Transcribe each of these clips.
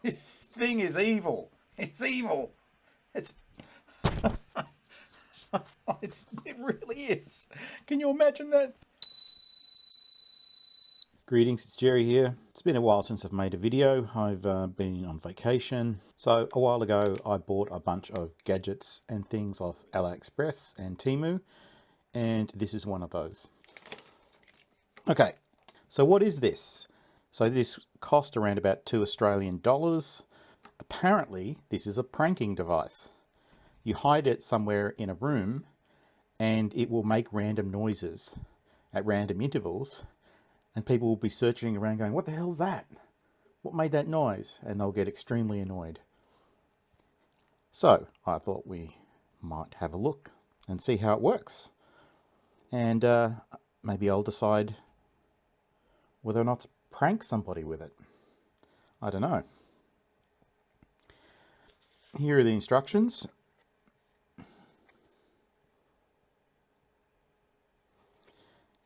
This thing is evil. It's evil. It's it really is. Can you imagine that? Greetings, it's Jerry here. It's been a while since I've made a video. I've been on vacation. So a while ago I bought a bunch of gadgets and things off AliExpress and Temu, and this is one of those. Okay, so what is this? So this cost around about $2 Australian. Apparently this is a pranking device. You hide it somewhere in a room and it will make random noises at random intervals, and people will be searching around going, what the hell's that? What made that noise? And they'll get extremely annoyed. So I thought we might have a look and see how it works. And maybe I'll decide whether or not to prank somebody with it. I don't know. Here are the instructions.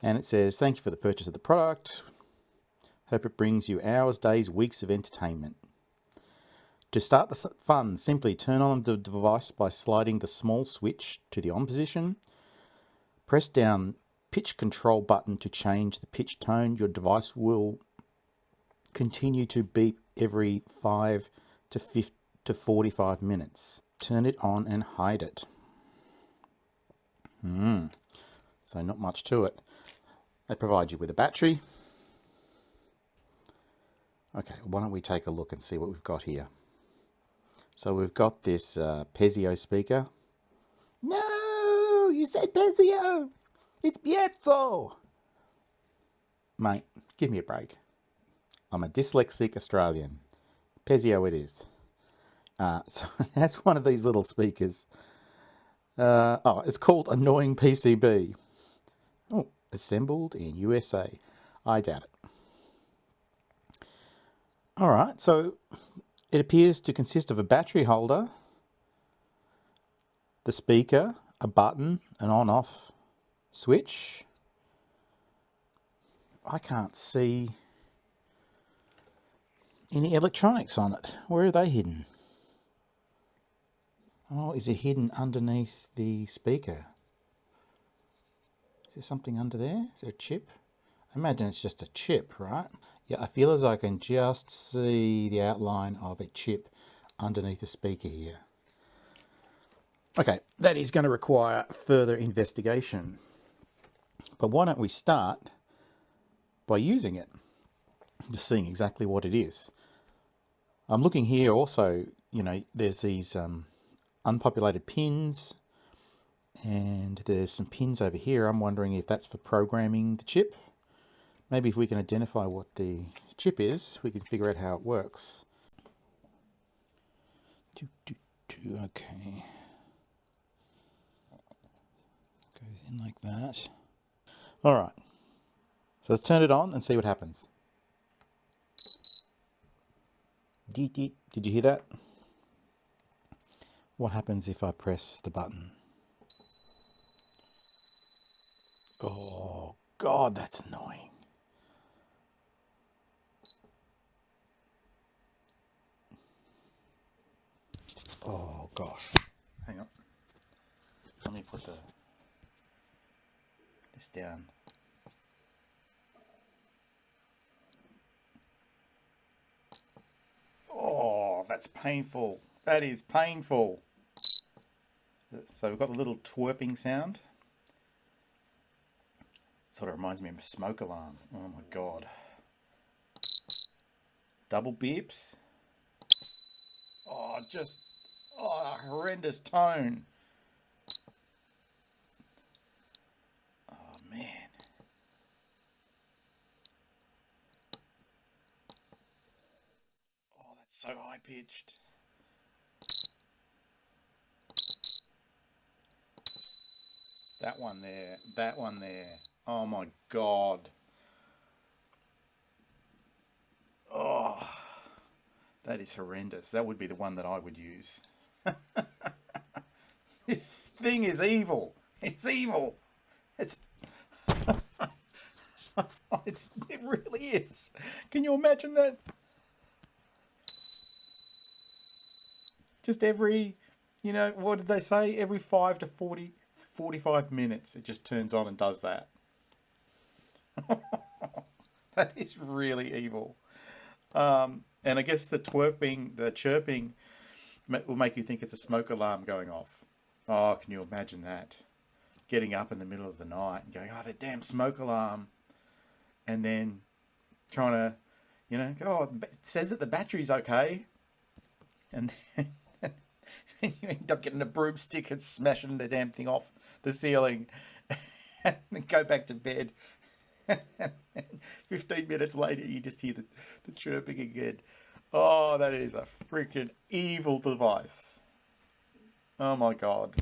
And it says, thank you for the purchase of the product. Hope it brings you hours, days, weeks of entertainment. To start the fun, simply turn on the device by sliding the small switch to the on position. Press down pitch control button to change the pitch tone. Your device will continue to beep every 5 to 45 minutes. Turn it on and hide it. So not much to it. They provide you with a battery. Okay, why don't we take a look and see what we've got here. So we've got this Pezio speaker. No, you said Pezio. It's Piezo. Mate, give me a break. I'm a dyslexic Australian. Pezio it is. So that's one of these little speakers. It's called Annoying PCB. Oh, assembled in USA. I doubt it. All right, so it appears to consist of a battery holder, the speaker, a button, an on-off switch. I can't see any electronics on it. Where are they hidden? Oh, is it hidden underneath the speaker? Is there something under there? Is there a chip? I imagine it's just a chip, right? Yeah, I feel as I can just see the outline of a chip underneath the speaker here. Okay, that is going to require further investigation. But why don't we start by using it, just seeing exactly what it is. I'm looking here also, you know, there's these unpopulated pins, and there's some pins over here. I'm wondering if that's for programming the chip. Maybe if we can identify what the chip is, we can figure out how it works. Okay. Goes in like that. All right. So let's turn it on and see what happens. Did you hear that? What happens if I press the button? Oh, God, that's annoying. Oh, gosh. Hang on. Let me put this down. Oh, that's painful. That is painful. So we've got a little twerping sound. Sort of reminds me of a smoke alarm. Oh my God. Double beeps. Oh, just, horrendous tone. Oh man. Oh, that's so high pitched. That one there. That one there. Oh my God. Oh, that is horrendous. That would be the one that I would use. This thing is evil. It's evil. It really is. Can you imagine that? Just every, you know, what did they say? Every 5 to 45 minutes, it just turns on and does that. That is really evil. And I guess the chirping will make you think it's a smoke alarm going off. Oh, can you imagine that? Getting up in the middle of the night and going, oh, the damn smoke alarm. And then trying to, you know, oh, it says that the battery's okay. And then you end up getting a broomstick and smashing the damn thing off the ceiling and then go back to bed. 15 minutes later, you just hear the chirping again. Oh, that is a freaking evil device. Oh my God.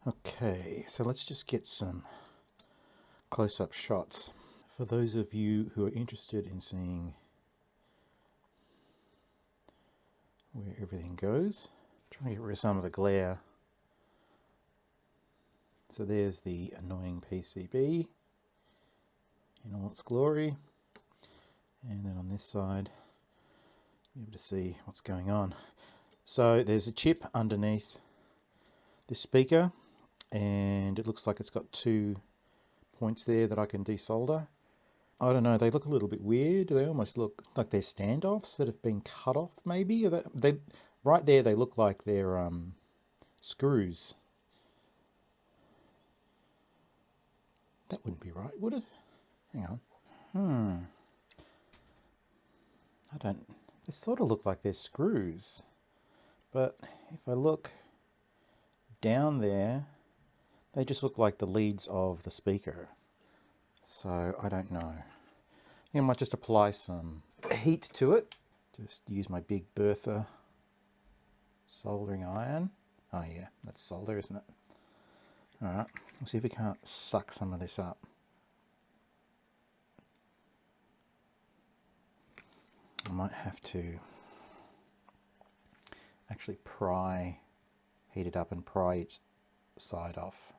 Okay, so let's just get some close-up shots. For those of you who are interested in seeing where everything goes, trying to get rid of some of the glare. So there's the annoying PCB in all its glory. And then on this side, you'll be able to see what's going on. So there's a chip underneath this speaker, and it looks like it's got 2 points there that I can desolder. I don't know, they look a little bit weird. They almost look like they're standoffs that have been cut off, maybe. They right there, they look like they're screws. That wouldn't be right, would it? Hang on. They sort of look like they're screws. But if I look down there, they just look like the leads of the speaker. So I don't know. I think I might just apply some heat to it. Just use my big Bertha soldering iron. Oh yeah, that's solder, isn't it? Alright, let's see if we can't suck some of this up. I might have to actually heat it up and pry each side off.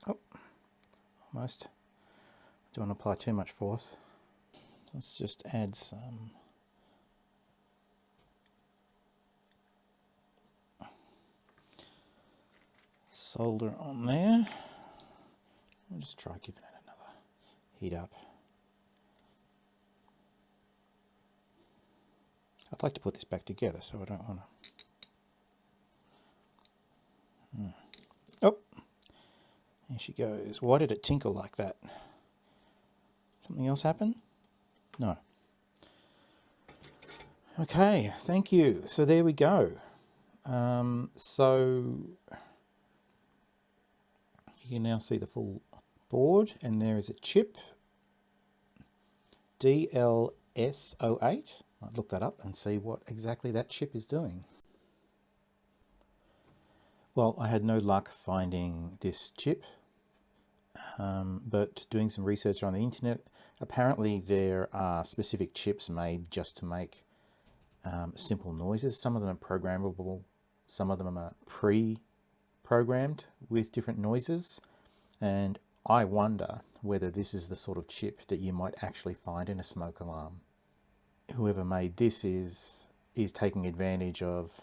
Oh, almost. Don't want to apply too much force. Let's just add some solder on there. I'll just try giving it another heat up. I'd like to put this back together, so I don't want to... Oh, there she goes. Why did it tinkle like that? Something else happen? No. Okay, thank you. So there we go. So you can now see the full board, and there is a chip, DLS08. I'll look that up and see what exactly that chip is doing. Well, I had no luck finding this chip, but doing some research on the internet, apparently there are specific chips made just to make simple noises. Some of them are programmable, some of them are pre-programmed with different noises, and I wonder whether this is the sort of chip that you might actually find in a smoke alarm. Whoever made this is taking advantage of,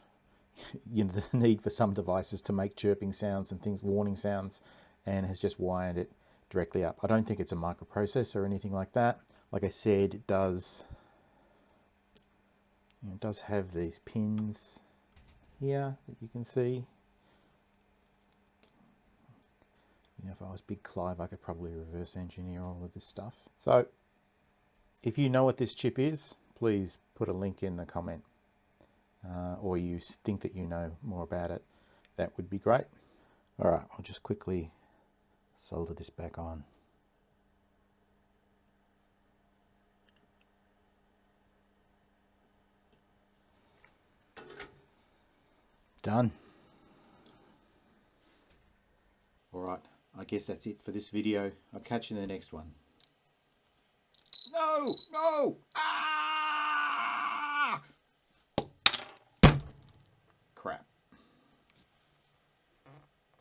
you know, the need for some devices to make chirping sounds and things, warning sounds, and has just wired it directly up. I don't think it's a microprocessor or anything like that. Like I said, it does have these pins here that you can see. You know, if I was Big Clive, I could probably reverse engineer all of this stuff. So if you know what this chip is, please put a link in the comment, or you think that you know more about it. That would be great. All right, I'll just quickly solder this back on. Done. All right, I guess that's it for this video. I'll catch you in the next one. No! No! Ah!